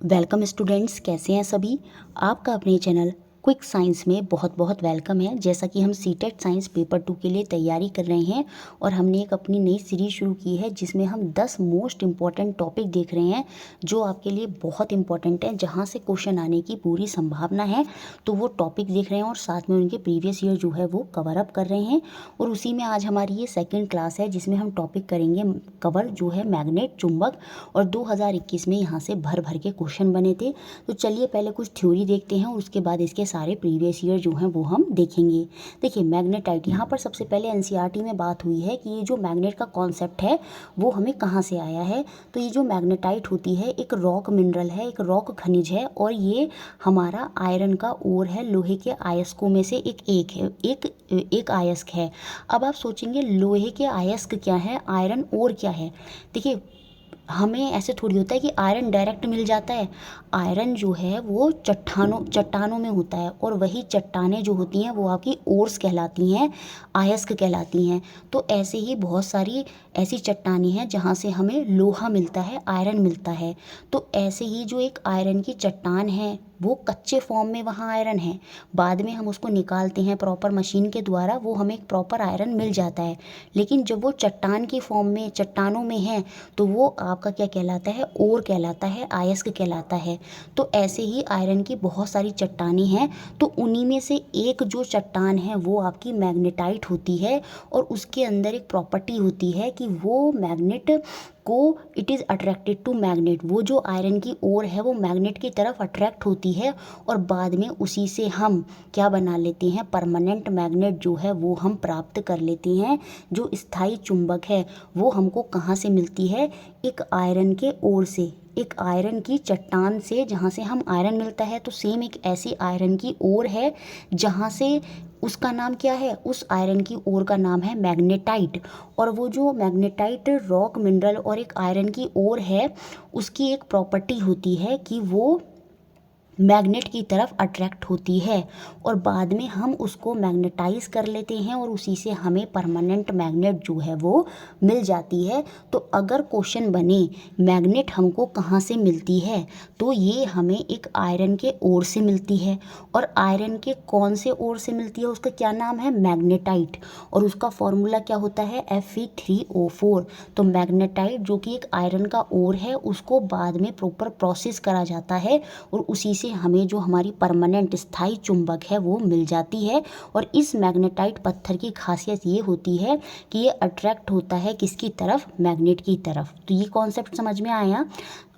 Welcome students, कैसे हैं सभी। आपका अपने चैनल क्विक साइंस में बहुत बहुत वेलकम है। जैसा कि हम सीटेट साइंस पेपर 2 के लिए तैयारी कर रहे हैं और हमने एक अपनी नई सीरीज शुरू की है जिसमें हम 10 मोस्ट इम्पॉर्टेंट टॉपिक देख रहे हैं जो आपके लिए बहुत इंपॉर्टेंट है, जहां से क्वेश्चन आने की पूरी संभावना है। तो वो टॉपिक देख रहे हैं और साथ में उनके प्रीवियस ईयर जो है वो कवर अप कर रहे हैं। और उसी में आज हमारी ये सेकेंड क्लास है जिसमें हम टॉपिक करेंगे कवर, जो है मैग्नेट, चुंबक। और 2021 में यहाँ से भर भर के क्वेश्चन बने थे। तो चलिए पहले कुछ थ्योरी देखते हैं और उसके बाद इसके सारे प्रीवियस ईयर जो हैं वो हम देखेंगे। देखिए मैग्नेटाइट, यहाँ पर सबसे पहले एनसीईआरटी में बात हुई है कि ये जो मैग्नेट का कॉन्सेप्ट है वो हमें कहाँ से आया है। तो ये जो मैग्नेटाइट होती है एक रॉक मिनरल है, एक रॉक खनिज है और ये हमारा आयरन का ओर है, लोहे के अयस्कों में से एक अयस्क है। अब आप सोचेंगे लोहे के अयस्क क्या है, आयरन ओर क्या है। देखिए हमें ऐसे थोड़ी होता है कि आयरन डायरेक्ट मिल जाता है। आयरन जो है वो चट्टानों में होता है और वही चट्टानें जो होती हैं वो आपकी ओर्स कहलाती हैं, अयस्क कहलाती हैं। तो ऐसे ही बहुत सारी ऐसी चट्टानें हैं जहाँ से हमें लोहा मिलता है, आयरन मिलता है। तो ऐसे ही जो एक आयरन की चट्टान है वो कच्चे फॉर्म में वहाँ आयरन है, बाद में हम उसको निकालते हैं प्रॉपर मशीन के द्वारा, वो हमें एक प्रॉपर आयरन मिल जाता है। लेकिन जब वो चट्टान की फॉर्म में, चट्टानों में है, तो वो आपका क्या कहलाता है, ओर कहलाता है, अयस्क कहलाता है। तो ऐसे ही आयरन की बहुत सारी चट्टानें हैं। तो उन्हीं में से एक जो चट्टान है वो आपकी मैग्नेटाइट होती है और उसके अंदर एक प्रॉपर्टी होती है कि वो मैग्नेट को it is attracted to magnet. वो जो आयरन की ओर है वो मैग्नेट की तरफ अट्रैक्ट होती है और बाद में उसी से हम क्या बना लेते हैं, परमानेंट मैग्नेट जो है वो हम प्राप्त कर लेते हैं। जो स्थायी चुंबक है वो हमको कहाँ से मिलती है, एक आयरन के ओर से, एक आयरन की चट्टान से, जहाँ से हम आयरन मिलता है। तो सेम एक ऐसी आयरन की ओर है जहाँ से, उसका नाम क्या है, उस आयरन की ओर का नाम है मैग्नेटाइट। और वो जो मैग्नेटाइट रॉक मिनरल और एक आयरन की ओर है, उसकी एक प्रॉपर्टी होती है कि वो मैग्नेट की तरफ अट्रैक्ट होती है और बाद में हम उसको मैग्नेटाइज कर लेते हैं और उसी से हमें परमानेंट मैग्नेट जो है वो मिल जाती है। तो अगर क्वेश्चन बने मैग्नेट हमको कहाँ से मिलती है, तो ये हमें एक आयरन के ओर से मिलती है। और आयरन के कौन से ओर से मिलती है, उसका क्या नाम है, मैग्नेटाइट। और उसका फॉर्मूला क्या होता है, Fe3O4। तो मैग्नेटाइट जो कि एक आयरन का ओर है, उसको बाद में प्रॉपर प्रोसेस करा जाता है और उसी से हमें जो हमारी परमानेंट स्थायी चुंबक है वो मिल जाती है। और इस मैग्नेटाइट पत्थर की खासियत ये होती है कि ये अट्रैक्ट होता है किसकी तरफ, मैग्नेट की तरफ। तो ये कॉन्सेप्ट समझ में आया।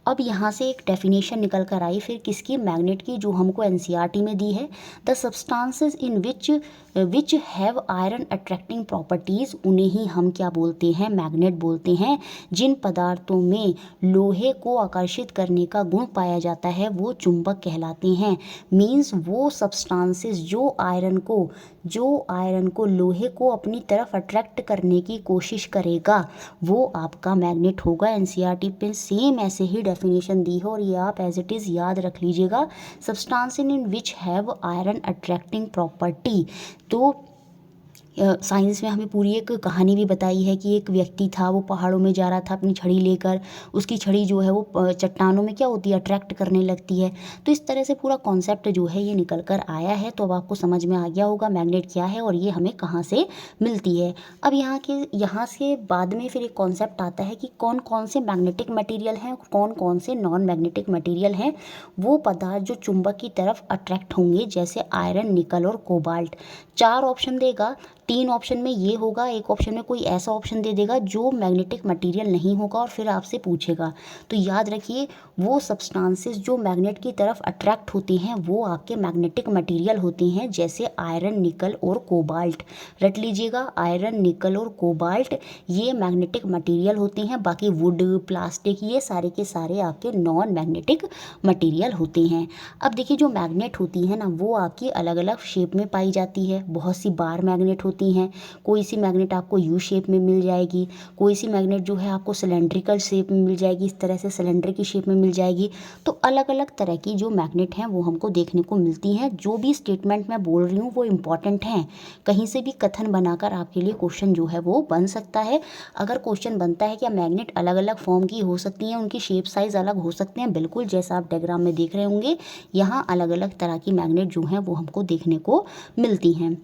अब यहाँ से एक डेफिनेशन निकल कर आई फिर किसकी, मैग्नेट की, जो हमको एनसीईआरटी में दी है। The substances in which have iron attracting properties, उन्हें ही हम क्या बोलते हैं, मैग्नेट बोलते हैं। जिन पदार्थों में लोहे को आकर्षित करने का गुण पाया जाता है वो चुंबक कहलाते हैं। मीन्स वो सब्सटेंसेस जो आयरन को लोहे को अपनी तरफ अट्रैक्ट करने की कोशिश करेगा वो आपका मैग्नेट होगा। एनसीईआरटी पे सेम ऐसे ही डेफिनेशन दी है और ये आप एज इट इज़ याद रख लीजिएगा, substance in which have iron attracting property. तो साइंस में हमें पूरी एक कहानी भी बताई है कि एक व्यक्ति था, वो पहाड़ों में जा रहा था अपनी छड़ी लेकर। उसकी छड़ी जो है वो चट्टानों में क्या होती है, अट्रैक्ट करने लगती है। तो इस तरह से पूरा कॉन्सेप्ट जो है ये निकल कर आया है। तो अब आपको समझ में आ गया होगा मैग्नेट क्या है और ये हमें कहाँ से मिलती है। अब यहाँ से बाद में फिर एक कॉन्सेप्ट आता है कि कौन कौन से मैग्नेटिक मटेरियल हैं, कौन कौन से नॉन मैग्नेटिक मटेरियल हैं। वो पदार्थ जो चुंबक की तरफ अट्रैक्ट होंगे, जैसे आयरन, निकल और कोबाल्ट। 4 ऑप्शन देगा, 3 ऑप्शन में ये होगा, एक ऑप्शन में कोई ऐसा ऑप्शन दे देगा जो मैग्नेटिक मटेरियल नहीं होगा और फिर आपसे पूछेगा। तो याद रखिए वो सब्सटेंसेस जो मैग्नेट की तरफ अट्रैक्ट होते हैं वो आपके मैग्नेटिक मटेरियल होते हैं, जैसे आयरन, निकल और कोबाल्ट। रट लीजिएगा, आयरन, निकल और कोबाल्ट ये मैग्नेटिक मटेरियल होते हैं। बाकी वुड, प्लास्टिक, ये सारे के सारे आपके नॉन मैग्नेटिक मटेरियल होते हैं। अब देखिए जो मैग्नेट होती है ना वो आपकी अलग अलग शेप में पाई जाती है। बहुत सी बार मैग्नेट होती होती हैं, कोई सी मैग्नेट आपको यू शेप में मिल जाएगी, कोई सी मैग्नेट जो है आपको सिलेंड्रिकल शेप में मिल जाएगी, इस तरह से सिलेंडर की शेप में मिल जाएगी। तो अलग अलग तरह की जो मैग्नेट हैं वो हमको देखने को मिलती हैं। जो भी स्टेटमेंट मैं बोल रही हूँ वो इम्पॉर्टेंट हैं, कहीं से भी कथन बनाकर आपके लिए क्वेश्चन जो है वो बन सकता है। अगर क्वेश्चन बनता है क्या मैग्नेट अलग अलग फॉर्म की हो सकती हैं, उनकी शेप साइज़ अलग हो सकते हैं, बिल्कुल जैसा आप डायग्राम में देख रहे होंगे यहाँ अलग अलग तरह की मैग्नेट जो हैं वो हमको देखने को मिलती हैं।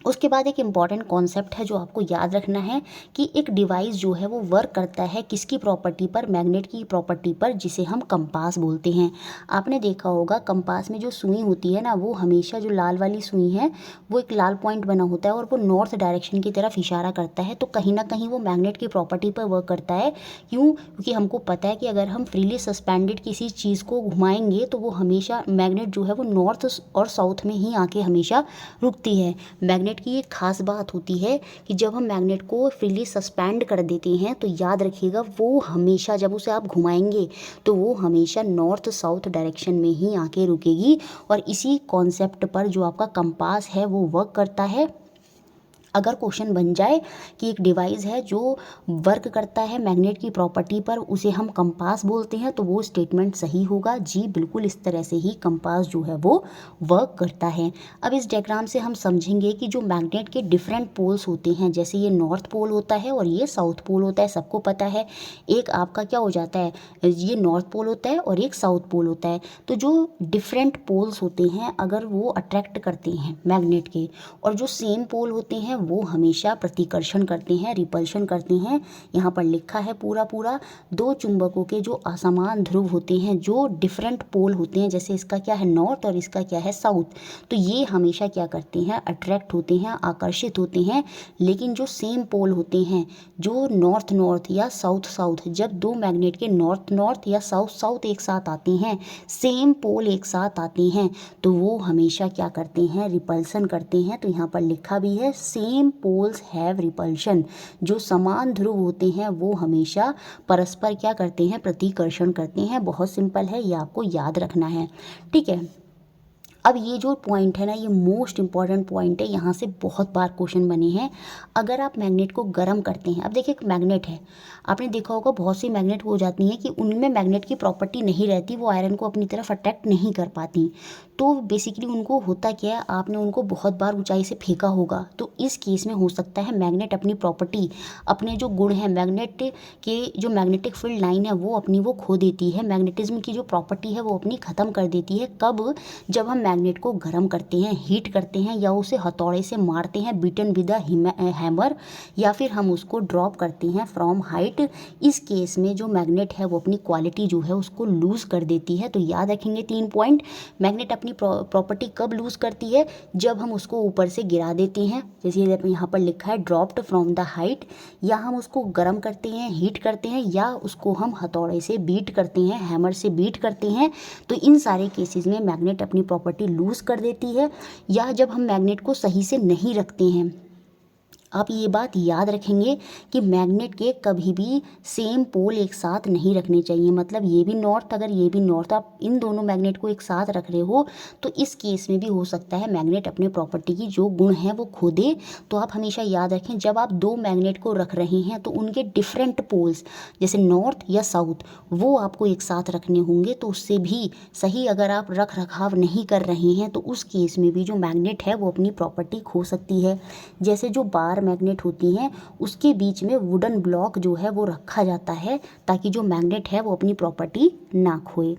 उसके बाद एक इम्पॉर्टेंट कॉन्सेप्ट है जो आपको याद रखना है कि एक डिवाइस जो है वो वर्क करता है किसकी प्रॉपर्टी पर, मैग्नेट की प्रॉपर्टी पर, जिसे हम कंपास बोलते हैं। आपने देखा होगा कंपास में जो सुई होती है ना, वो हमेशा जो लाल वाली सुई है वो एक लाल पॉइंट बना होता है और वो नॉर्थ डायरेक्शन की तरफ इशारा करता है। तो कहीं ना कहीं वो मैग्नेट की प्रॉपर्टी पर वर्क करता है। क्यों? क्योंकि हमको पता है कि अगर हम फ्रीली सस्पेंडेड किसी चीज़ को घुमाएंगे तो वो हमेशा मैग्नेट जो है वो नॉर्थ और साउथ में ही आके हमेशा रुकती है। मैग्नेट की एक खास बात होती है कि जब हम मैग्नेट को फ्रीली सस्पेंड कर देते हैं तो याद रखिएगा वो हमेशा जब उसे आप घुमाएंगे तो वो हमेशा नॉर्थ साउथ डायरेक्शन में ही आके रुकेगी। और इसी कॉन्सेप्ट पर जो आपका कंपास है वो वर्क करता है। अगर क्वेश्चन बन जाए कि एक डिवाइस है जो वर्क करता है मैग्नेट की प्रॉपर्टी पर, उसे हम कंपास बोलते हैं, तो वो स्टेटमेंट सही होगा। जी बिल्कुल इस तरह से ही कंपास जो है वो वर्क करता है। अब इस डायग्राम से हम समझेंगे कि जो मैग्नेट के डिफरेंट पोल्स होते हैं, जैसे ये नॉर्थ पोल होता है और ये साउथ पोल होता है, सबको पता है। एक आपका क्या हो जाता है, ये नॉर्थ पोल होता है और एक साउथ पोल होता है। तो जो डिफरेंट पोल्स होते हैं अगर वो अट्रैक्ट करते हैं मैग्नेट के, और जो सेम पोल होते हैं वो हमेशा प्रतिकर्षण करते हैं, रिपल्शन करते हैं। यहाँ पर लिखा है पूरा दो चुंबकों के जो असमान ध्रुव होते हैं, जो डिफरेंट पोल होते हैं, जैसे इसका क्या है नॉर्थ और इसका क्या है साउथ, तो ये हमेशा क्या करते हैं, अट्रैक्ट होते हैं, आकर्षित होते हैं। लेकिन जो सेम पोल होते हैं, जो नॉर्थ नॉर्थ या साउथ साउथ, जब दो मैग्नेट के नॉर्थ नॉर्थ या साउथ साउथ एक साथ आते हैं, सेम पोल एक साथ आते हैं, तो वो हमेशा क्या करते हैं, रिपल्सन करते हैं। तो यहाँ पर लिखा भी है सेम पोल्स हैव रिपल्शन। जो समान ध्रुव होते हैं वो हमेशा परस्पर क्या करते हैं, प्रतिकर्षण करते हैं। बहुत सिंपल है, ये आपको याद रखना है, ठीक है। अब ये जो पॉइंट है ना, ये मोस्ट इंपॉर्टेंट पॉइंट है, यहाँ से बहुत बार क्वेश्चन बने हैं। अगर आप मैग्नेट को गर्म करते हैं, अब देखिए एक मैग्नेट है, आपने देखा होगा बहुत सी मैग्नेट हो जाती हैं कि उनमें मैग्नेट की प्रॉपर्टी नहीं रहती, वो आयरन को अपनी तरफ अट्रैक्ट नहीं कर पाती। तो बेसिकली उनको होता क्या है, आपने उनको बहुत बार ऊंचाई से फेंका होगा, तो इस केस में हो सकता है मैग्नेट अपनी प्रॉपर्टी, अपने जो गुण हैं, मैग्नेट के जो मैग्नेटिक फील्ड लाइन है वो अपनी वो खो देती है, मैग्नेटिज्म की जो प्रॉपर्टी है वो अपनी ख़त्म कर देती है। कब? जब हम मैग्नेट को गर्म करते हैं, हीट करते हैं, या उसे हथौड़े से मारते हैं, बीटन विद अ हैमर, या फिर हम उसको ड्रॉप करते हैं फ्रॉम हाइट। इस केस में जो मैग्नेट है वो अपनी क्वालिटी जो है उसको लूज़ कर देती है। तो याद रखेंगे 3 पॉइंट। मैग्नेट अपनी प्रॉपर्टी कब लूज़ करती है, जब हम उसको ऊपर से गिरा देते हैं, जैसे यहाँ पर लिखा है ड्रॉप्ड फ्रॉम द हाइट, या हम उसको गर्म करते हैं, हीट करते हैं, या उसको हम हथौड़े से बीट करते हैं, हैमर से बीट करते हैं। तो इन सारे केसेस में मैग्नेट अपनी प्रॉपर्टी लूज़ कर देती है। या जब हम मैग्नेट को सही से नहीं रखते हैं, आप ये बात याद रखेंगे कि मैग्नेट के कभी भी सेम पोल एक साथ नहीं रखने चाहिए। मतलब ये भी नॉर्थ, अगर ये भी नॉर्थ, आप इन दोनों मैग्नेट को एक साथ रख रहे हो तो इस केस में भी हो सकता है मैग्नेट अपने प्रॉपर्टी की जो गुण हैं वो खो दे। तो आप हमेशा याद रखें, जब आप दो मैग्नेट को रख रहे हैं तो उनके डिफरेंट पोल्स, जैसे नॉर्थ या साउथ, वो आपको एक साथ रखने होंगे। तो उससे भी सही अगर आप रख रखाव नहीं कर रहे हैं तो उस केस में भी जो मैग्नेट है वो अपनी प्रॉपर्टी खो सकती है। जैसे जो बार मैग्नेट होती हैं उसके बीच में वुडन ब्लॉक जो है वो रखा जाता है ताकि जो मैग्नेट है वो अपनी प्रॉपर्टी ना खोए।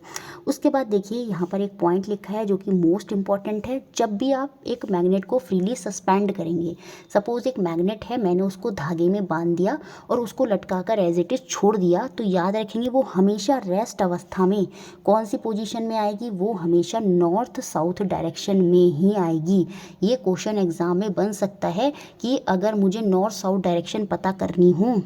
उसके बाद देखिए यहाँ पर एक पॉइंट लिखा है जो कि मोस्ट इंपॉर्टेंट है। जब भी आप एक मैग्नेट को फ्रीली सस्पेंड करेंगे, सपोज एक मैग्नेट है, मैंने उसको धागे में बांध दिया और उसको लटकाकर एज इट इज छोड़ दिया, तो याद रखेंगे वो हमेशा रेस्ट अवस्था में कौन सी पोजीशन में आएगी, वो हमेशा नॉर्थ साउथ डायरेक्शन में ही आएगी। ये क्वेश्चन एग्जाम में बन सकता है कि अगर मुझे नॉर्थ साउथ डायरेक्शन पता करनी हो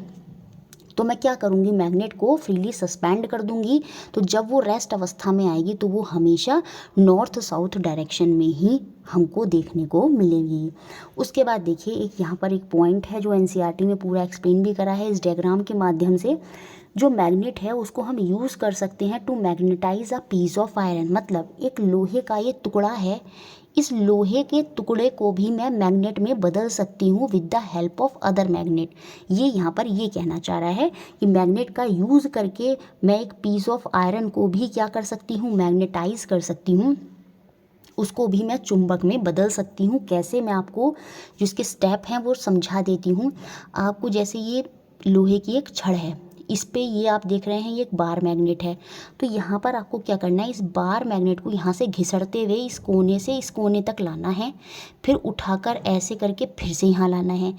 तो मैं क्या करूँगी, मैग्नेट को फ्रीली सस्पेंड कर दूंगी, तो जब वो रेस्ट अवस्था में आएगी तो वो हमेशा नॉर्थ साउथ डायरेक्शन में ही हमको देखने को मिलेगी। उसके बाद देखिए एक यहाँ पर एक पॉइंट है जो एनसीईआरटी में पूरा एक्सप्लेन भी करा है इस डायग्राम के माध्यम से। जो मैग्नेट है उसको हम यूज़ कर सकते हैं to magnetise a piece of iron. मतलब एक लोहे का ये टुकड़ा है, इस लोहे के टुकड़े को भी मैं मैग्नेट में बदल सकती हूँ with the help of other magnet. ये यहाँ पर ये कहना चाह रहा है कि मैग्नेट का यूज़ करके मैं एक पीस ऑफ आयरन को भी क्या कर सकती हूँ, मैग्नेटाइज कर सकती हूँ, उसको भी मैं चुंबक में बदल सकती हूँ। कैसे, मैं आपको जो इसके स्टेप हैं वो समझा देती हूँ आपको। जैसे ये लोहे की एक छड़ है, इस पे ये आप देख रहे हैं ये एक बार मैग्नेट है, तो यहाँ पर आपको क्या करना है, इस बार मैग्नेट को यहाँ से घिसड़ते हुए इस कोने से इस कोने तक लाना है, फिर उठाकर ऐसे करके फिर से यहाँ लाना है,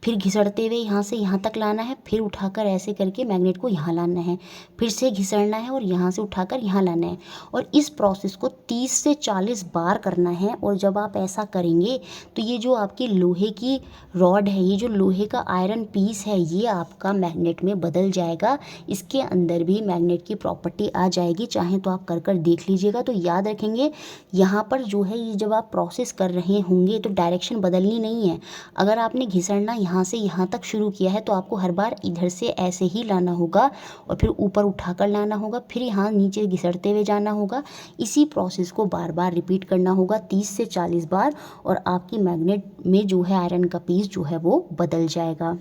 फिर घिसड़ते हुए यहाँ से यहाँ तक लाना है, फिर उठाकर ऐसे करके मैग्नेट को यहाँ लाना है, फिर से घिसड़ना है और यहाँ से उठाकर यहाँ लाना है। और इस प्रोसेस को 30 से 40 बार करना है। और जब आप ऐसा करेंगे तो ये जो आपकी लोहे की रॉड है, ये जो लोहे का आयरन पीस है, ये आपका मैग्नेट में बदल जाएगा। इसके अंदर भी मैग्नेट की प्रॉपर्टी आ जाएगी, चाहे तो आप कर कर देख लीजिएगा। तो याद रखेंगे यहाँ पर जो है ये जब आप प्रोसेस कर रहे होंगे तो डायरेक्शन बदलनी नहीं है। अगर आपने घिसड़ना यहाँ से यहाँ तक शुरू किया है तो आपको हर बार इधर से ऐसे ही लाना होगा और फिर ऊपर उठाकर लाना होगा, फिर यहाँ नीचे घिसड़ते हुए जाना होगा। इसी प्रोसेस को बार बार रिपीट करना होगा 30 से 40 बार, और आपकी मैग्नेट में जो है आयरन का पीस जो है वो बदल जाएगा।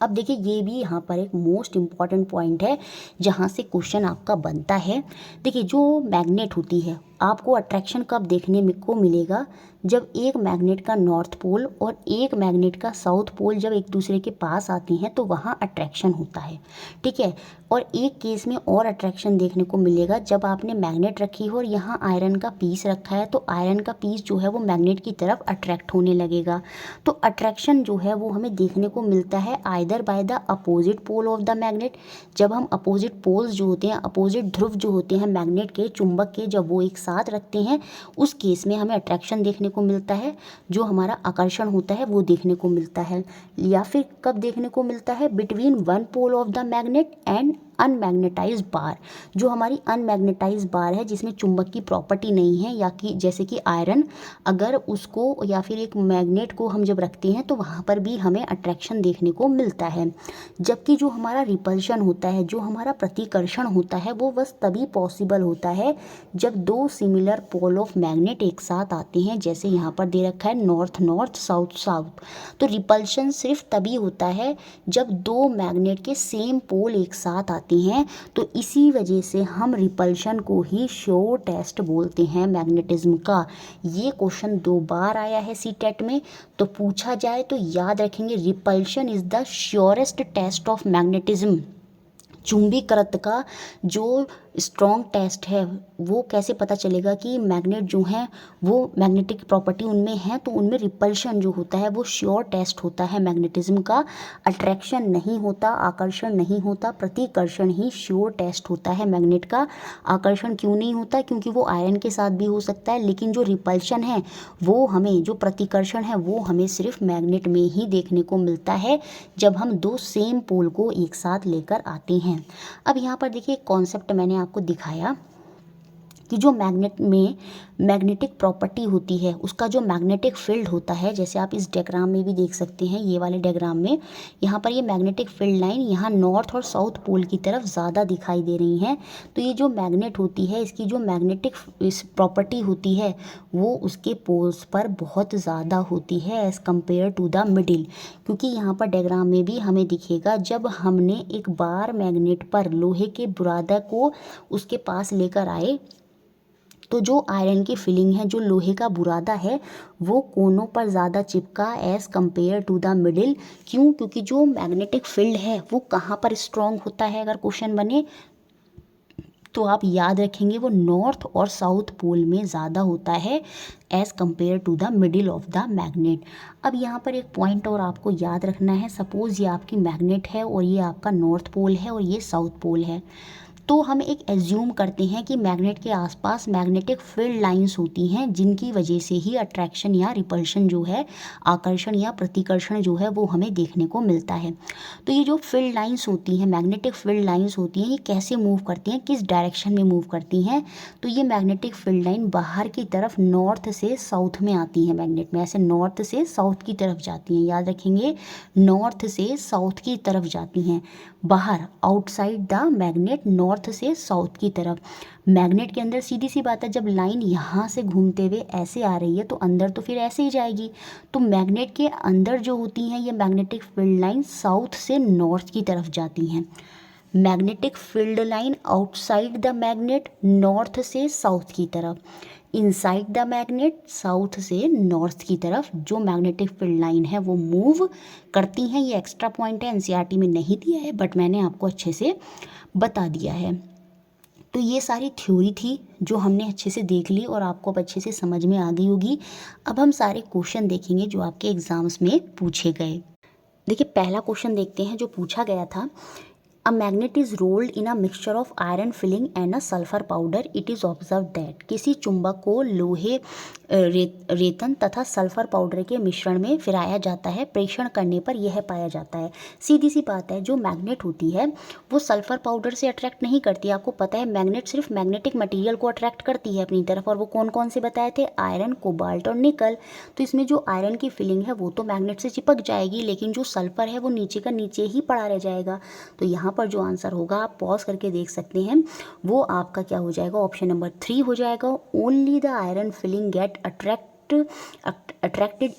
अब देखिए ये भी यहाँ पर एक मोस्ट इम्पॉर्टेंट पॉइंट है जहाँ से क्वेश्चन आपका बनता है। देखिए जो मैग्नेट होती है, आपको अट्रैक्शन कब देखने में को मिलेगा, जब एक मैग्नेट का नॉर्थ पोल और एक मैग्नेट का साउथ पोल जब एक दूसरे के पास आती हैं तो वहाँ अट्रैक्शन होता है, ठीक है। और एक केस में और अट्रैक्शन देखने को मिलेगा, जब आपने मैग्नेट रखी हो और यहाँ आयरन का पीस रखा है तो आयरन का पीस जो है वो मैग्नेट की तरफ अट्रैक्ट होने लगेगा। तो अट्रैक्शन जो है वो हमें देखने को मिलता है either by the opposite pole of the magnet. जब हम अपोजिट पोल्स जो होते हैं, अपोजिट ध्रुव जो होते हैं मैग्नेट के, चुंबक के, जब वो एक साथ रखते हैं उस केस में हमें अट्रैक्शन देखने को मिलता है, जो हमारा आकर्षण होता है वो देखने को मिलता है। या फिर कब देखने को मिलता है, between one pole of the magnet and unmagnetised bar. जो हमारी अनमैग्नेटाइज्ड बार है जिसमें चुंबक की प्रॉपर्टी नहीं है, या कि जैसे कि आयरन, अगर उसको या फिर एक मैग्नेट को हम जब रखते हैं तो वहाँ पर भी हमें अट्रैक्शन देखने को मिलता है। जबकि जो हमारा रिपल्शन होता है, जो हमारा प्रतिकर्षण होता है, वो बस तभी पॉसिबल होता है जब दो सिमिलर पोल ऑफ मैग्नेट एक साथ आते हैं। जैसे यहाँ पर दे रखा है नॉर्थ नॉर्थ साउथ साउथ। तो रिपल्शन सिर्फ तभी होता है जब दो मैग्नेट के सेम पोल एक साथ आते हैं। तो इसी वजह से हम रिपल्शन को ही श्योर टेस्ट बोलते हैं मैग्नेटिज्म का। ये क्वेश्चन 2 बार आया है सीटेट में, तो पूछा जाए तो याद रखेंगे repulsion is the surest test of magnetism. चुंबकीकृत का जो स्ट्रॉन्ग टेस्ट है वो कैसे पता चलेगा कि मैग्नेट जो हैं वो मैग्नेटिक प्रॉपर्टी उनमें है, तो उनमें रिपल्शन जो होता है वो श्योर टेस्ट होता है मैग्नेटिज्म का। अट्रैक्शन नहीं होता, आकर्षण नहीं होता, प्रतिकर्षण ही श्योर टेस्ट होता है मैग्नेट का। आकर्षण क्यों नहीं होता, क्योंकि वो आयरन के साथ भी हो सकता है, लेकिन जो रिपल्शन है वो हमें, जो प्रतिकर्षण है वो हमें सिर्फ मैग्नेट में ही देखने को मिलता है जब हम दो सेम पोल को एक साथ लेकर आते हैं। अब यहाँ पर देखिए कॉन्सेप्ट मैंने आपको दिखाया कि जो मैग्नेट में मैग्नेटिक प्रॉपर्टी होती है, उसका जो मैग्नेटिक फील्ड होता है, जैसे आप इस डायग्राम में भी देख सकते हैं, ये वाले डायग्राम में यहाँ पर ये मैग्नेटिक फील्ड लाइन यहाँ नॉर्थ और साउथ पोल की तरफ ज़्यादा दिखाई दे रही हैं। तो ये जो मैग्नेट होती है, इसकी जो मैग्नेटिक प्रॉपर्टी होती है वो उसके पोल्स पर बहुत ज़्यादा होती है as compare to the middle. क्योंकि यहाँ पर डायग्राम में भी हमें दिखेगा, जब हमने एक बार मैग्नेट पर लोहे के बुरादा को उसके पास लेकर आए तो जो आयरन की फिलिंग है, जो लोहे का बुरादा है, वो कोनों पर ज़्यादा चिपका as compare to the middle. क्यों? क्योंकि जो मैग्नेटिक फील्ड है वो कहाँ पर स्ट्रॉन्ग होता है, अगर क्वेश्चन बने तो आप याद रखेंगे वो नॉर्थ और साउथ पोल में ज़्यादा होता है as compare to the middle of the magnet. अब यहाँ पर एक पॉइंट और आपको याद रखना है, सपोज़ ये आपकी मैग्नेट है और ये आपका नॉर्थ पोल है और ये साउथ पोल है, तो हम एक एज्यूम करते हैं कि मैग्नेट के आसपास मैग्नेटिक फील्ड लाइंस होती हैं जिनकी वजह से ही अट्रैक्शन या रिपल्शन जो है, आकर्षण या प्रतिकर्षण जो है वो हमें देखने को मिलता है। तो ये जो फील्ड लाइंस होती हैं, मैग्नेटिक फील्ड लाइंस होती हैं, ये कैसे मूव करती हैं, किस डायरेक्शन में मूव करती हैं, तो ये मैग्नेटिक फील्ड लाइन बाहर की तरफ नॉर्थ से साउथ में आती हैं। मैग्नेट में ऐसे नॉर्थ से साउथ की तरफ जाती हैं, याद रखेंगे नॉर्थ से साउथ की तरफ जाती हैं। बाहर आउटसाइड द मैग्नेट, नॉर्थ से साउथ की तरफ। मैग्नेट के अंदर सीधी सी बात है, जब लाइन यहाँ से घूमते हुए ऐसे आ रही है तो अंदर तो फिर ऐसे ही जाएगी। तो मैग्नेट के अंदर जो होती हैं ये मैग्नेटिक फील्ड लाइन साउथ से नॉर्थ की तरफ जाती हैं। Magnetic field line outside the magnet, north से साउथ की तरफ। इनसाइड द मैग्नेट, साउथ से नॉर्थ की तरफ जो मैग्नेटिक फील्ड लाइन है वो मूव करती हैं। ये एक्स्ट्रा पॉइंट है, एनसीईआरटी में नहीं दिया है बट मैंने आपको अच्छे से बता दिया है। तो ये सारी थ्योरी थी जो हमने अच्छे से देख ली और आपको अब अच्छे से समझ में आ गई होगी। अब हम सारे क्वेश्चन देखेंगे जो आपके एग्जाम्स में पूछे गए। देखिए पहला क्वेश्चन देखते हैं जो पूछा गया था। A magnet is rolled in a mixture of iron filling and a sulfur powder. It is observed that किसी चुंबक को लोहे रेतन तथा सल्फर पाउडर के मिश्रण में फिराया जाता है। प्रेषण करने पर यह पाया जाता है। सीधी सी बात है, जो मैग्नेट होती है वो सल्फर पाउडर से अट्रैक्ट नहीं करती। आपको पता है मैग्नेट सिर्फ मैग्नेटिक मटेरियल को अट्रैक्ट करती है अपनी तरफ, और वो कौन कौन से बताए थे, आयरन, कोबाल्ट और निकल। तो इसमें जो आयरन की फिलिंग है वो तो मैग्नेट से चिपक जाएगी, लेकिन जो सल्फर है वो नीचे का नीचे ही पड़ा रह जाएगा। तो यहाँ पर जो आंसर होगा आप पॉज करके देख सकते हैं, वो आपका क्या हो जाएगा, ऑप्शन नंबर 3 हो जाएगा। Only the iron filing get attracted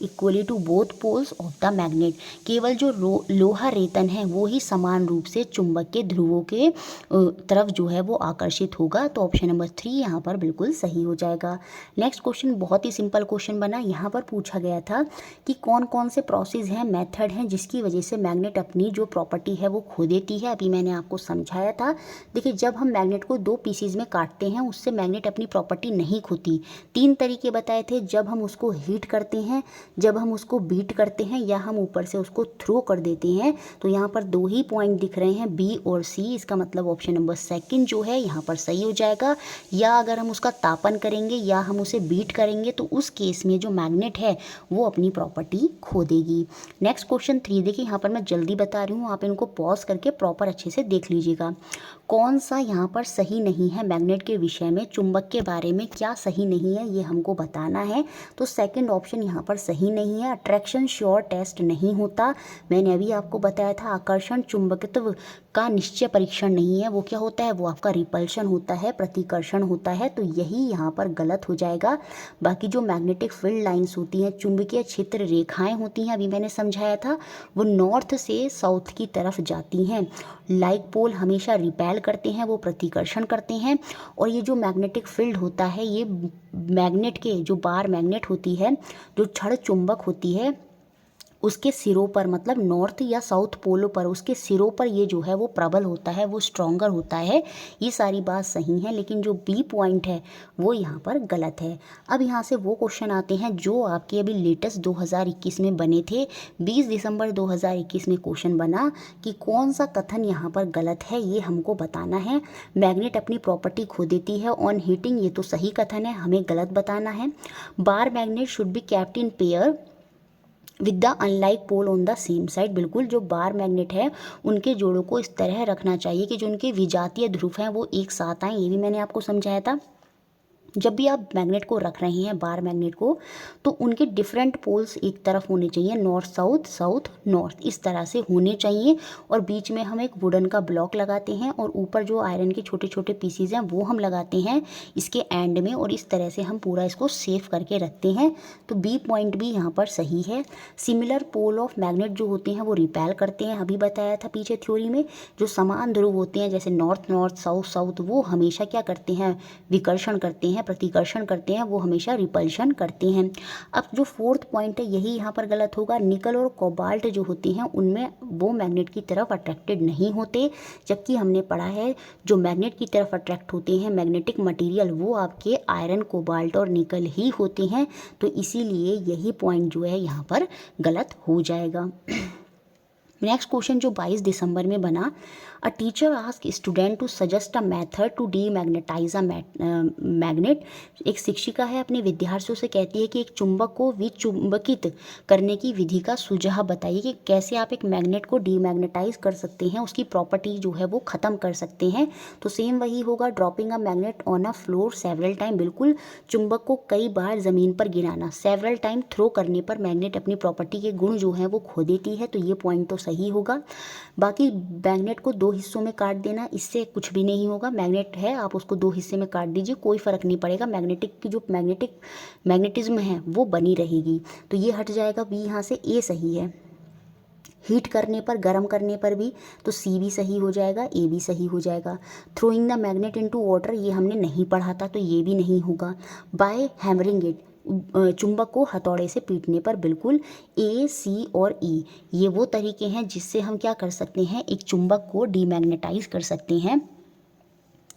equally to both poles of the magnet. केवल जो लोहा रेतन है वो ही समान रूप से चुंबक के ध्रुवों के तरफ जो है वो आकर्षित होगा। तो ऑप्शन नंबर 3 यहाँ पर बिल्कुल सही हो जाएगा। नेक्स्ट क्वेश्चन बहुत ही सिंपल क्वेश्चन बना। यहाँ पर पूछा गया था कि कौन कौन से प्रोसेस हैं, मेथड हैं जिसकी वजह से मैग्नेट अपनी जो प्रॉपर्टी है वो खो देती है। अभी मैंने आपको समझाया था। देखिए जब हम मैग्नेट को 2 पीसीज में काटते हैं उससे मैग्नेट अपनी प्रॉपर्टी नहीं खोती। 3 तरीके बताए थे, जब हम उसको हीट करते हैं, जब हम उसको बीट करते हैं, या हम ऊपर से उसको थ्रो कर देते हैं। तो यहाँ पर 2 ही पॉइंट दिख रहे हैं, बी और सी। इसका मतलब ऑप्शन नंबर 2 जो है यहाँ पर सही हो जाएगा। या अगर हम उसका तापन करेंगे या हम उसे बीट करेंगे तो उस केस में जो मैग्नेट है वो अपनी प्रॉपर्टी खो देगी। नेक्स्ट क्वेश्चन 3 देखिए, यहाँ पर मैं जल्दी बता रही हूँ, आप इनको पॉज करके प्रॉपर अच्छे से देख लीजिएगा। कौन सा यहाँ पर सही नहीं है मैग्नेट के विषय में, चुंबक के बारे में क्या सही नहीं है ये हमको बताना है। तो सेकंड ऑप्शन यहाँ पर सही नहीं है। अट्रैक्शन श्योर टेस्ट नहीं होता। मैंने अभी आपको बताया था आकर्षण चुंबकत्व का निश्चय परीक्षण नहीं है, वो क्या होता है, वो आपका रिपल्शन होता है, प्रतिकर्षण होता है। तो यही यहाँ पर गलत हो जाएगा। बाकी जो मैग्नेटिक फील्ड लाइंस होती हैं, चुंबकीय क्षेत्र रेखाएं होती हैं, अभी मैंने समझाया था, वो नॉर्थ से साउथ की तरफ जाती हैं। लाइक पोल हमेशा रिपेल करते हैं, वो प्रतिकर्षण करते हैं। और ये जो मैग्नेटिक फील्ड होता है ये मैग्नेट के जो बार मैग्नेट होती है, जो छड़ चुंबक होती है, उसके सिरों पर, मतलब नॉर्थ या साउथ पोलों पर, उसके सिरों पर ये जो है वो प्रबल होता है, वो स्ट्रॉन्गर होता है। ये सारी बात सही है, लेकिन जो बी पॉइंट है वो यहाँ पर गलत है। अब यहाँ से वो क्वेश्चन आते हैं जो आपके अभी लेटेस्ट 2021 में बने थे। 20 दिसंबर 2021 में क्वेश्चन बना कि कौन सा कथन यहाँ पर गलत है, ये हमको बताना है। मैग्नेट अपनी प्रॉपर्टी खो देती है ऑन हीटिंग, ये तो सही कथन है, हमें गलत बताना है। Bar magnet should be kept in pair with the unlike pole on the same side. बिल्कुल, जो बार मैग्नेट है उनके जोड़ों को इस तरह रखना चाहिए कि जो उनके विजातीय ध्रुव हैं वो एक साथ आएँ। ये भी मैंने आपको समझाया था। जब भी आप मैग्नेट को रख रहे हैं, बार मैग्नेट को, तो उनके डिफरेंट पोल्स एक तरफ होने चाहिए, नॉर्थ साउथ, साउथ नॉर्थ, इस तरह से होने चाहिए। और बीच में हम एक वुडन का ब्लॉक लगाते हैं और ऊपर जो आयरन के छोटे छोटे पीसीज हैं वो हम लगाते हैं इसके एंड में, और इस तरह से हम पूरा इसको सेफ करके रखते हैं। तो बी पॉइंट भी यहाँ पर सही है। सिमिलर पोल ऑफ मैग्नेट जो होते हैं वो रिपेल करते हैं, अभी बताया था पीछे थ्योरी में। जो समान ध्रुव होते हैं जैसे नॉर्थ नॉर्थ, साउथ साउथ, वो हमेशा क्या करते हैं, विकर्षण करते हैं, प्रतिकर्षण करते हैं, वो हमेशा रिपल्शन करते हैं। अब जो फोर्थ पॉइंट है यही यहाँ पर गलत होगा। निकल और कोबाल्ट जो होते हैं उनमें वो मैग्नेट की तरफ अट्रैक्टेड नहीं होते, जबकि हमने पढ़ा है जो मैग्नेट की तरफ अट्रैक्ट होते हैं मैग्नेटिक मटेरियल वो आपके आयरन, कोबाल्ट और निकल ही होते हैं। तो इसीलिए यही पॉइंट जो है यहाँ पर गलत हो जाएगा। नेक्स्ट क्वेश्चन जो 22 दिसंबर में बना, a teacher ask student to suggest a method to demagnetise a magnet. एक शिक्षिका है अपने विद्यार्थियों से कहती है कि एक चुंबक को विचुंबकित करने की विधि का सुझाव बताइए कि कैसे आप एक मैग्नेट को डीमैग्नेटाइज कर सकते हैं, उसकी प्रॉपर्टी जो है वो ख़त्म कर सकते हैं। तो सेम वही होगा, dropping a magnet on a floor several time. बिल्कुल, चुंबक को कई बार ज़मीन पर गिराना, सेवरल टाइम थ्रो करने पर मैग्नेट अपनी प्रॉपर्टी के गुण जो हैं वो खो देती है। तो ये पॉइंट तो सही सही होगा। बाकी मैग्नेट को दो हिस्सों में काट देना, इससे कुछ भी नहीं होगा। मैग्नेट है, आप उसको दो हिस्से में काट दीजिए, कोई फ़र्क नहीं पड़ेगा, मैग्नेटिक की जो मैग्नेटिज्म है वो बनी रहेगी। तो ये हट जाएगा बी यहाँ से, ए सही है। हीट करने पर, गर्म करने पर भी, तो सी भी सही हो जाएगा, ए भी सही हो जाएगा। Throwing the magnet into water, ये हमने नहीं पढ़ा था तो ये भी नहीं होगा। बाय हैमरिंग इट, चुंबक को हथौड़े से पीटने पर, बिल्कुल ए, सी और ई ये वो तरीके हैं जिससे हम क्या कर सकते हैं, एक चुंबक को डीमैग्नेटाइज कर सकते हैं।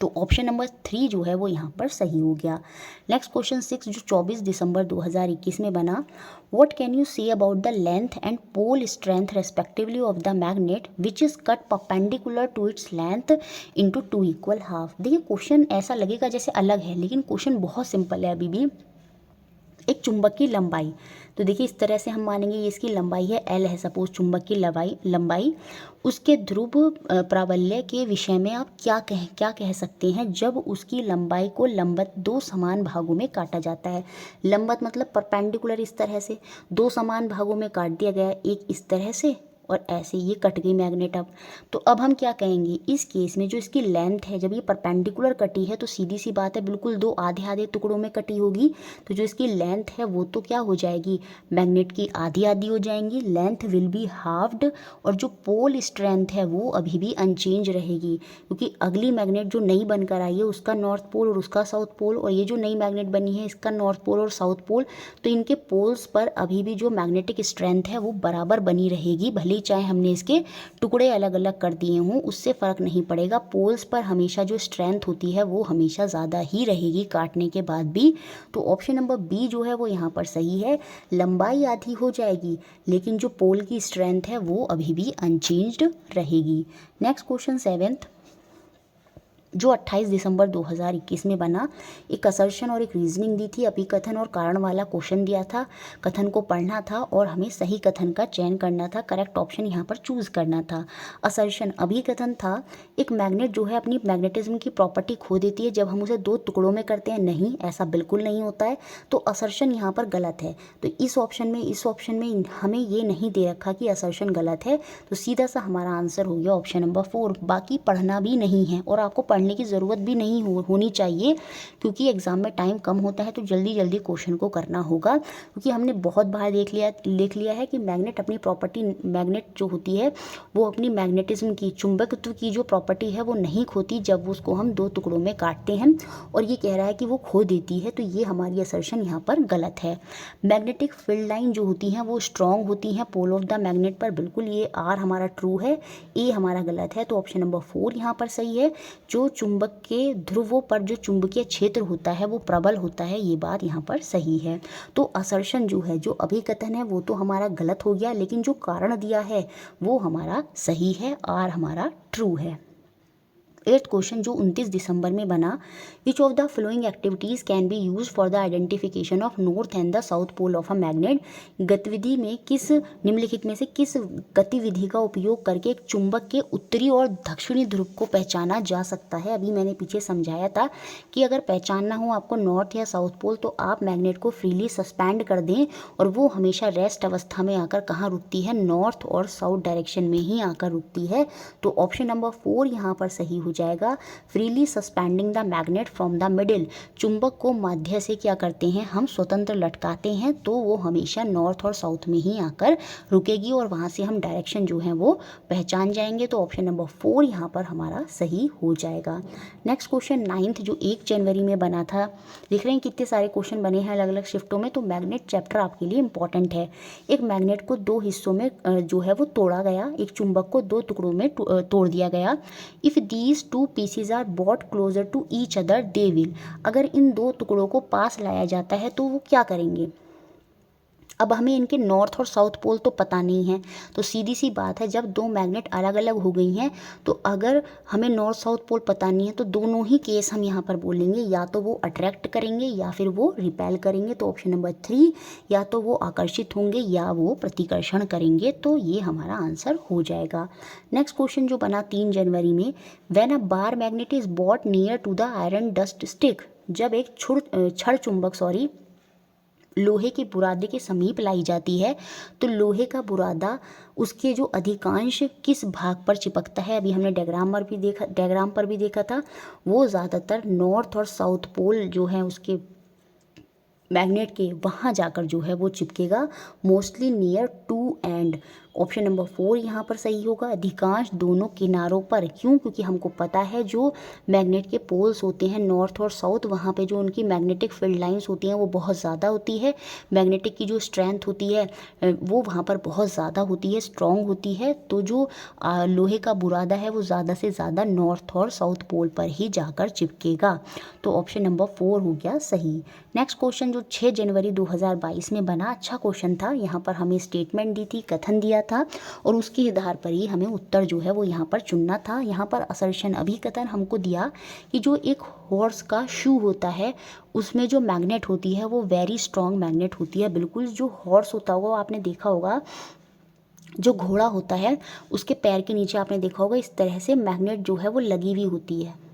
तो ऑप्शन नंबर 3 जो है वो यहाँ पर सही हो गया। नेक्स्ट क्वेश्चन 6 जो 24 दिसंबर 2021 में बना, what can you say about the length and pole strength respectively of the magnet which is cut perpendicular to its length into 2 equal half. देखिए क्वेश्चन ऐसा लगेगा जैसे अलग है, लेकिन क्वेश्चन बहुत सिंपल है अभी भी। एक चुंबक की लंबाई, तो देखिए इस तरह से हम मानेंगे ये इसकी लंबाई है, एल है सपोज चुंबक की लंबाई, उसके ध्रुव प्राबल्य के विषय में आप क्या कह सकते हैं जब उसकी लंबाई को लंबवत दो समान भागों में काटा जाता है। लंबवत मतलब परपेंडिकुलर, इस तरह से दो समान भागों में काट दिया गया, एक इस तरह से और ऐसे ये कट गई मैग्नेट। अब तो अब हम क्या कहेंगे, इस केस में जो इसकी लेंथ है, जब ये परपेंडिकुलर कटी है तो सीधी सी बात है बिल्कुल दो आधे आधे टुकड़ों में कटी होगी, तो जो इसकी लेंथ है वो तो क्या हो जाएगी, मैग्नेट की आधी आधी हो जाएंगी, लेंथ विल बी हाफ्ड। और जो पोल स्ट्रेंथ है वो अभी भी अनचेंज रहेगी, क्योंकि अगली मैग्नेट जो नई बनकर आई है उसका नॉर्थ पोल और उसका साउथ पोल, और ये जो नई मैग्नेट बनी है इसका नॉर्थ पोल और साउथ पोल, तो इनके पोल्स पर अभी भी जो मैग्नेटिक स्ट्रेंथ है वो बराबर बनी रहेगी। भले चाहे हमने इसके टुकड़े अलग अलग कर दिए हों, उससे फ़र्क नहीं पड़ेगा, पोल्स पर हमेशा जो स्ट्रेंथ होती है वो हमेशा ज़्यादा ही रहेगी काटने के बाद भी। तो ऑप्शन नंबर बी जो है वो यहाँ पर सही है, लंबाई आधी हो जाएगी लेकिन जो पोल की स्ट्रेंथ है वो अभी भी अनचेंज्ड रहेगी। नेक्स्ट क्वेश्चन 7 जो 28 दिसंबर 2021 में बना, एक असर्शन और एक रीजनिंग दी थी, अभिकथन और कारण वाला क्वेश्चन दिया था, कथन को पढ़ना था और हमें सही कथन का चयन करना था, करेक्ट ऑप्शन यहाँ पर चूज करना था। असर्शन अभिकथन था, एक मैग्नेट जो है अपनी मैग्नेटिज्म की प्रॉपर्टी खो देती है जब हम उसे दो टुकड़ों में करते हैं, नहीं ऐसा बिल्कुल नहीं होता है, तो असर्शन यहाँ पर गलत है। तो इस ऑप्शन में हमें ये नहीं दे रखा कि असर्शन गलत है, तो सीधा सा हमारा आंसर हो गया ऑप्शन नंबर 4। बाकी पढ़ना भी नहीं है और आपको पढ़ने की ज़रूरत भी नहीं होनी चाहिए, क्योंकि एग्ज़ाम में टाइम कम होता है तो जल्दी जल्दी क्वेश्चन को करना होगा, क्योंकि हमने बहुत बार देख लिया है कि मैग्नेट अपनी प्रॉपर्टी, मैग्नेट जो होती है वो अपनी मैग्नेटिज्म की, चुंबकत्व की जो प्रॉपर्टी है वो नहीं खोती जब उसको हम दो टुकड़ों में काटते हैं, और ये कह रहा है कि वो खो देती है, तो ये हमारी असर्शन यहाँ पर गलत है। मैग्नेटिक फील्ड लाइन जो होती हैं वो स्ट्रॉन्ग होती हैं पोल ऑफ द मैग्नेट पर, बिल्कुल ये आर हमारा ट्रू है, ए हमारा गलत है, तो ऑप्शन नंबर 4 यहाँ पर सही है। जो चुंबक के ध्रुवों पर जो चुंबकीय क्षेत्र होता है वो प्रबल होता है, ये बात यहाँ पर सही है। तो असर्शन जो है, जो अभिकथन है वो तो हमारा गलत हो गया, लेकिन जो कारण दिया है वो हमारा सही है, आर हमारा ट्रू है। 8th क्वेश्चन जो 29 दिसंबर में बना, which of the following activities can be use for the identification of north and the south pole of a magnet. गतिविधि में किस निम्नलिखित में से किस गतिविधि का उपयोग करके एक चुंबक के उत्तरी और दक्षिणी ध्रुव को पहचाना जा सकता है। अभी मैंने पीछे समझाया था कि अगर पहचानना हो आपको नॉर्थ या साउथ पोल तो आप मैग्नेट को फ्रीली सस्पेंड कर दें और वो हमेशा रेस्ट अवस्था में आकर कहाँ रुकती है, नॉर्थ और साउथ डायरेक्शन में ही आकर रुकती है। तो ऑप्शन नंबर 4 यहाँ पर सही हो जाएगा, freely suspending the magnet from the middle. चुंबक को मध्य से क्या करते हैं हम, स्वतंत्र लटकाते हैं, तो वो हमेशा नॉर्थ और साउथ में ही आकर रुकेगी और वहाँ से हम डायरेक्शन जो है वो पहचान जाएंगे। तो ऑप्शन नंबर 4 यहाँ पर हमारा सही हो जाएगा। नेक्स्ट क्वेश्चन 9th जो 1 जनवरी में बना था, देख रहे हैं कितने सारे क्वेश्चन बने हैं अलग अलग शिफ्टों में, तो मैग्नेट चैप्टर आपके लिए इंपॉर्टेंट है। एक मैग्नेट को दो हिस्सों में जो है वो तोड़ा गया, एक चुंबक को दो टुकड़ों में तोड़ दिया गया। If these two pieces are brought closer to each other they will, अगर इन दो टुकड़ों को पास लाया जाता है तो वो क्या करेंगे। अब हमें इनके नॉर्थ और साउथ पोल तो पता नहीं है, तो सीधी सी बात है, जब दो मैग्नेट अलग अलग हो गई हैं तो अगर हमें नॉर्थ साउथ पोल पता नहीं है तो दोनों ही केस हम यहाँ पर बोलेंगे, या तो वो अट्रैक्ट करेंगे या फिर वो रिपेल करेंगे। तो ऑप्शन नंबर 3, या तो वो आकर्षित होंगे या वो प्रतिकर्षण करेंगे, तो ये हमारा आंसर हो जाएगा। नेक्स्ट क्वेश्चन जो बना 3 जनवरी में, when a bar magnet is brought near to the iron dust stick, जब एक छड़ चुंबक लोहे के बुरादे के समीप लाई जाती है तो लोहे का बुरादा उसके जो अधिकांश किस भाग पर चिपकता है, अभी हमने डायग्राम पर भी देखा था, वो ज़्यादातर नॉर्थ और साउथ पोल जो है उसके मैग्नेट के वहाँ जाकर जो है वो चिपकेगा, mostly near to end. Option number 4 यहाँ पर सही होगा, अधिकांश दोनों किनारों पर। क्यों? क्योंकि हमको पता है जो मैग्नेट के पोल्स होते हैं नॉर्थ और साउथ, वहाँ पे जो उनकी मैग्नेटिक फील्ड लाइंस होती हैं वो बहुत ज़्यादा होती है, मैग्नेटिक की जो स्ट्रेंथ होती है वो वहाँ पर बहुत ज़्यादा होती है, स्ट्रॉन्ग होती है। तो जो लोहे का बुरादा है वो ज़्यादा से ज़्यादा नॉर्थ और साउथ पोल पर ही जाकर चिपकेगा। तो ऑप्शन नंबर 4 हो गया सही। नेक्स्ट क्वेश्चन जो 6 जनवरी 2022 में बना, अच्छा क्वेश्चन था। यहाँ पर हमें स्टेटमेंट दी थी, कथन दिया था और उसके आधार पर ही हमें उत्तर जो है वो यहाँ पर चुनना था। यहाँ पर असर्शन अभिकथन हमको दिया कि जो एक हॉर्स का शू होता है उसमें जो मैग्नेट होती है वो वेरी स्ट्रॉन्ग मैग्नेट होती है। बिल्कुल जो हॉर्स होता होगा आपने देखा होगा, जो घोड़ा होता है उसके पैर के नीचे आपने देखा होगा इस तरह से मैग्नेट जो है वो लगी हुई होती है।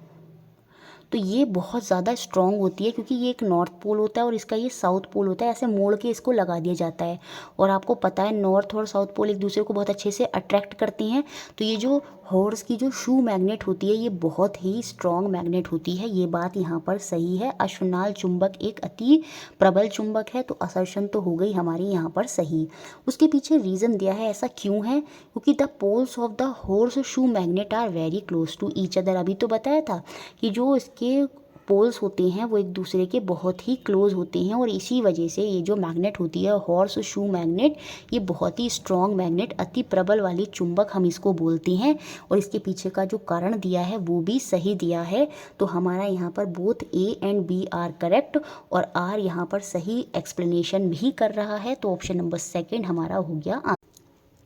तो ये बहुत ज़्यादा स्ट्रॉन्ग होती है क्योंकि ये एक नॉर्थ पोल होता है और इसका ये साउथ पोल होता है, ऐसे मोड़ के इसको लगा दिया जाता है। और आपको पता है नॉर्थ और साउथ पोल एक दूसरे को बहुत अच्छे से अट्रैक्ट करते हैं। तो ये जो हॉर्स की जो शू मैग्नेट होती है ये बहुत ही स्ट्रॉन्ग मैग्नेट होती है, ये बात यहाँ पर सही है। अश्वनाल चुंबक एक अति प्रबल चुंबक है, तो असर्शन तो हो गई हमारी यहाँ पर सही। उसके पीछे रीज़न दिया है, ऐसा क्यों है? क्योंकि the poles of the horse shoe magnet are very close to each other. अभी तो बताया था कि जो इसके पोल्स होते हैं वो एक दूसरे के बहुत ही क्लोज होते हैं और इसी वजह से ये जो मैग्नेट होती है हॉर्स शू मैग्नेट, ये बहुत ही स्ट्रॉन्ग मैग्नेट, अति प्रबल वाली चुंबक हम इसको बोलते हैं। और इसके पीछे का जो कारण दिया है वो भी सही दिया है। तो हमारा यहाँ पर both A and B are correct और आर यहाँ पर सही एक्सप्लेनेशन भी कर रहा है। तो ऑप्शन नंबर 2 हमारा हो गया।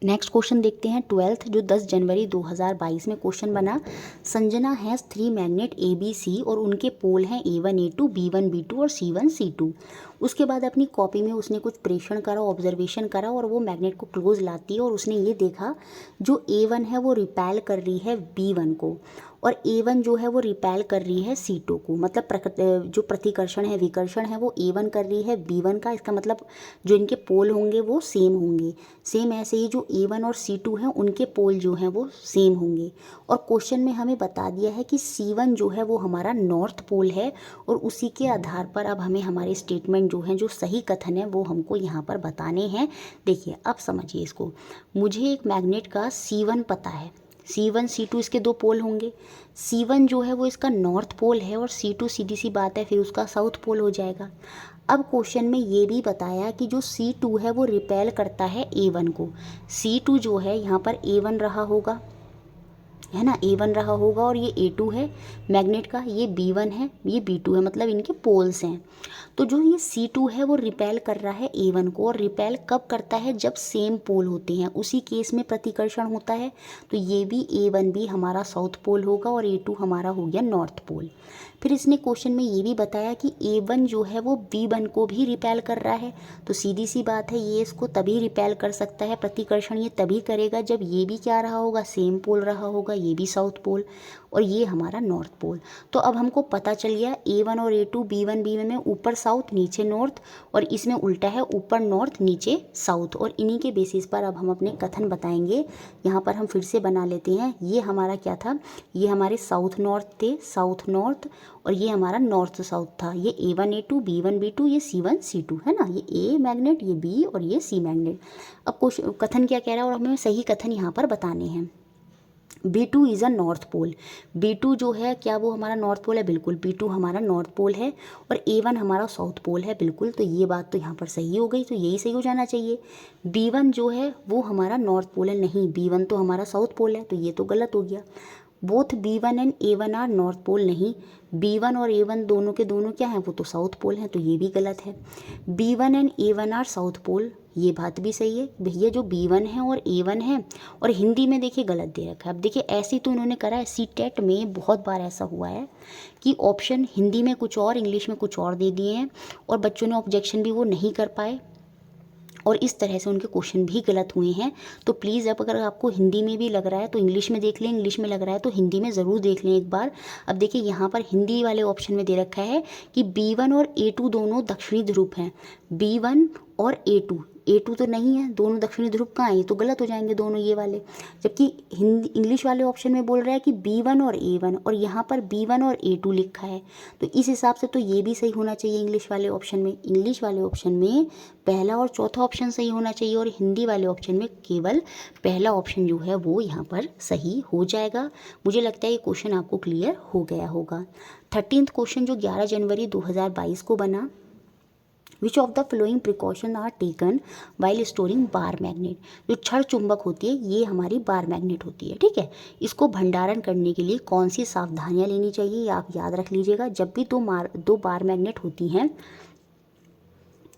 नेक्स्ट क्वेश्चन देखते हैं 12th जो 10 जनवरी 2022 में क्वेश्चन बना। Sanjana has 3 magnet A B C और उनके पोल हैं A1 A2 B1 B2 और C1 C2। उसके बाद अपनी कॉपी में उसने कुछ प्रेक्षण करा, ऑब्जर्वेशन करा और वो मैग्नेट को क्लोज लाती है और उसने ये देखा जो A1 है वो रिपेल कर रही है B1 को और A1 जो है वो रिपेल कर रही है C2 को। मतलब जो प्रतिकर्षण है विकर्षण है वो A1 कर रही है B1 का। इसका मतलब जो इनके पोल होंगे वो सेम होंगे। सेम ऐसे ही जो A1 और C2 हैं उनके पोल जो हैं वो सेम होंगे। और क्वेश्चन में हमें बता दिया है कि C1 जो है वो हमारा नॉर्थ पोल है और उसी के आधार पर अब हमें हमारे स्टेटमेंट जो हैं जो सही कथन है वो हमको यहाँ पर बताने हैं। देखिए अब समझिए इसको। मुझे एक मैग्नेट का C1 पता है, C1 C2 इसके 2 पोल होंगे। C1 जो है वो इसका नॉर्थ पोल है और C2 सीधी सी बात है फिर उसका साउथ पोल हो जाएगा। अब क्वेश्चन में ये भी बताया कि जो C2 है वो रिपेल करता है A1 को। C2 जो है यहाँ पर A1 रहा होगा, है ना, A1 रहा होगा और ये A2 है मैग्नेट का, ये B1 है, ये B2 है, मतलब इनके पोल्स हैं। तो जो ये C2 है वो रिपेल कर रहा है A1 को और रिपेल कब करता है? जब सेम पोल होते हैं, उसी केस में प्रतिकर्षण होता है। तो ये भी A1 भी हमारा साउथ पोल होगा और A2 हमारा हो गया नॉर्थ पोल। फिर इसने क्वेश्चन में ये भी बताया कि A1 जो है वो B1 को भी रिपेल कर रहा है। तो सीधी सी बात है ये इसको तभी रिपेल कर सकता है, प्रतिकर्षण ये तभी करेगा जब ये भी क्या रहा होगा, सेम पोल रहा होगा, ये भी साउथ पोल और ये हमारा नॉर्थ पोल। तो अब हमको पता चल गया A1 और A2 B1 B1 में ऊपर साउथ नीचे नॉर्थ और इसमें उल्टा है, ऊपर नॉर्थ नीचे साउथ। और इन्हीं के बेसिस पर अब हम अपने कथन बताएंगे। यहाँ पर हम फिर से बना लेते हैं। ये हमारा क्या था, ये हमारे साउथ नॉर्थ थे, साउथ नॉर्थ, और ये हमारा नॉर्थ साउथ था। ये A1 A2 B1 B2 ये C1 C2 है ना, ये A मैग्नेट, ये B और ये C मैग्नेट। अब कथन क्या कह रहा है और हमें सही कथन यहाँ पर बताने हैं। B2 is a north pole. B2 जो है क्या वो हमारा नॉर्थ पोल है? बिल्कुल, B2 हमारा नॉर्थ पोल है और A1 हमारा साउथ पोल है। बिल्कुल, तो ये बात तो यहाँ पर सही हो गई, तो यही सही हो जाना चाहिए। B1 जो है वो हमारा नॉर्थ पोल है, नहीं B1 तो हमारा साउथ पोल है, तो ये तो गलत हो गया। Both B1 and A1 are north pole, नहीं, B1 और A1 दोनों के दोनों क्या हैं, वो तो साउथ पोल हैं, तो ये भी गलत है। B1 and A1 are south pole, ये बात भी सही है। भैया जो B1 है और A1 है, और हिंदी में देखिए गलत दे रखा है। अब देखिए ऐसे तो इन्होंने करा है, CTET में बहुत बार ऐसा हुआ है कि ऑप्शन हिंदी में कुछ और इंग्लिश में कुछ और दे दिए हैं और बच्चों ने ऑब्जेक्शन भी वो नहीं कर पाए और इस तरह से उनके क्वेश्चन भी गलत हुए हैं। तो प्लीज़ अब अगर आपको हिंदी में भी लग रहा है तो इंग्लिश में देख लें, इंग्लिश में लग रहा है तो हिंदी में ज़रूर देख लें एक बार। अब देखिए यहाँ पर हिंदी वाले ऑप्शन में दे रखा है कि B1 और A2 दोनों दक्षिणी ध्रुव हैं। B1 और A2 तो नहीं है, दोनों दक्षिणी ध्रुव कहाँ है, ये तो गलत हो जाएंगे दोनों ये वाले। जबकि हिंदी इंग्लिश वाले ऑप्शन में बोल रहा है कि B1 और A1 और यहाँ पर B1 और A2 लिखा है। तो इस हिसाब से तो ये भी सही होना चाहिए इंग्लिश वाले ऑप्शन में। इंग्लिश वाले ऑप्शन में पहला और चौथा ऑप्शन सही होना चाहिए और हिंदी वाले ऑप्शन में केवल पहला ऑप्शन जो है वो यहाँ पर सही हो जाएगा। मुझे लगता है ये क्वेश्चन आपको क्लियर हो गया होगा। 13th क्वेश्चन जो 11 जनवरी 2022 को बना, which of the following precaution are taken while storing bar magnet. जो क्षण चुंबक होती है ये हमारी बार मैग्नेट होती है, ठीक है। इसको भंडारण करने के लिए कौन सी सावधानियां लेनी चाहिए ये आप याद रख लीजिएगा। जब भी दो बार मैग्नेट होती हैं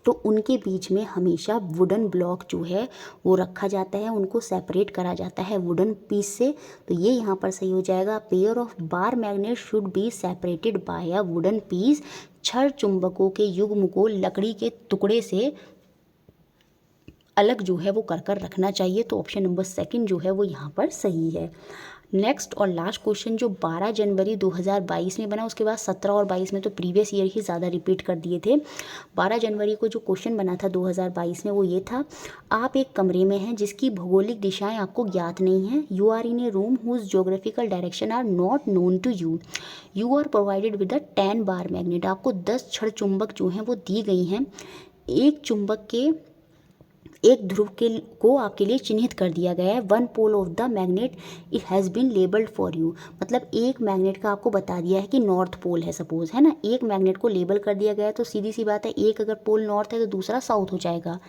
तो उनके बीच में हमेशा वुडन ब्लॉक जो है वो रखा जाता है, उनको सेपरेट करा जाता है वुडन पीस से। तो ये यहाँ पर सही हो जाएगा। Pair of bar magnet should be separated by a wooden piece. क्षण चुंबकों के युग्म को लकड़ी के टुकड़े से अलग जो है वो कर रखना चाहिए। तो ऑप्शन नंबर 2 जो है वो यहाँ पर सही है। नेक्स्ट और लास्ट क्वेश्चन जो 12 जनवरी 2022 में बना, उसके बाद 17 और 22 में तो प्रीवियस ईयर ही ज़्यादा रिपीट कर दिए थे। 12 जनवरी को जो क्वेश्चन बना था 2022 में वो ये था, आप एक कमरे में हैं जिसकी भौगोलिक दिशाएं आपको ज्ञात नहीं हैं। You are in a room whose geographical direction are not known to you. You are provided with a 10 bar magnet. आपको 10 क्षण चुंबक जो हैं वो दी गई हैं। एक चुंबक के एक ध्रुव को आपके लिए चिन्हित कर दिया गया है। 1 pole of the magnet it has been labelled for you. मतलब एक मैग्नेट का आपको बता दिया है कि नॉर्थ पोल है, सपोज है ना, एक मैग्नेट को लेबल कर दिया गया है तो सीधी सी बात है एक अगर पोल नॉर्थ है तो दूसरा साउथ हो जाएगा।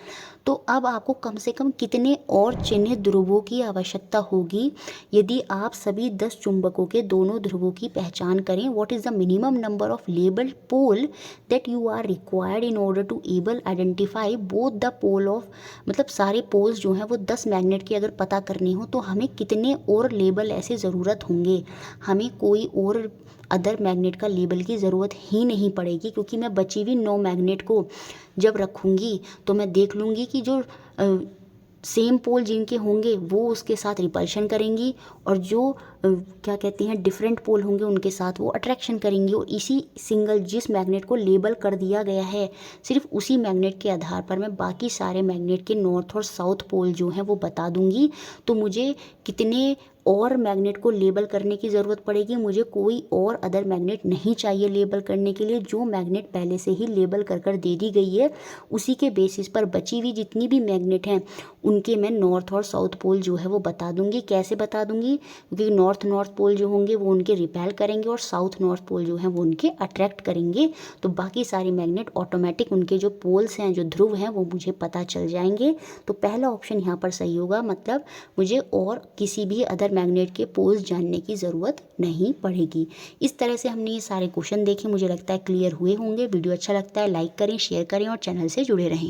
तो अब आपको कम से कम कितने और चिन्हित ध्रुवों की आवश्यकता होगी यदि आप सभी 10 चुंबकों के दोनों ध्रुवों की पहचान करें। What is the minimum number of labelled pole that you are required in order to able identify both the pole of, मतलब सारे पोल्स जो हैं वो 10 मैग्नेट के अगर पता करने हो तो हमें कितने और लेबल ऐसे ज़रूरत होंगे। हमें कोई और अदर मैग्नेट का लेबल की ज़रूरत ही नहीं पड़ेगी, क्योंकि मैं बची हुई 9 मैग्नेट को जब रखूँगी तो मैं देख लूँगी कि जो सेम पोल जिनके होंगे वो उसके साथ रिपल्शन करेंगी और जो क्या कहते हैं डिफरेंट पोल होंगे उनके साथ वो अट्रैक्शन करेंगी। और इसी सिंगल जिस मैग्नेट को लेबल कर दिया गया है सिर्फ उसी मैग्नेट के आधार पर मैं बाकी सारे मैग्नेट के नॉर्थ और साउथ पोल जो हैं वो बता दूंगी। तो मुझे कितने और मैग्नेट को लेबल करने की ज़रूरत पड़ेगी, मुझे कोई और अदर मैग्नेट नहीं चाहिए लेबल करने के लिए। जो मैग्नेट पहले से ही लेबल कर दे दी गई है उसी के बेसिस पर बची हुई जितनी भी मैग्नेट हैं उनके मैं नॉर्थ और साउथ पोल जो है वो बता दूंगी। कैसे बता दूंगी, क्योंकि नॉर्थ पोल जो होंगे वो उनके रिपेल करेंगे और साउथ नॉर्थ पोल जो हैं वो उनके अट्रैक्ट करेंगे। तो बाकी सारे मैग्नेट ऑटोमेटिक उनके जो पोल्स हैं जो ध्रुव हैं वो मुझे पता चल जाएंगे। तो पहला ऑप्शन यहाँ पर सही होगा, मतलब मुझे और किसी भी अदर मैग्नेट के पोल्स जानने की ज़रूरत नहीं पड़ेगी। इस तरह से हमने ये सारे क्वेश्चन देखे, मुझे लगता है क्लियर हुए होंगे। वीडियो अच्छा लगता है लाइक करें, शेयर करें और चैनल से जुड़े रहें।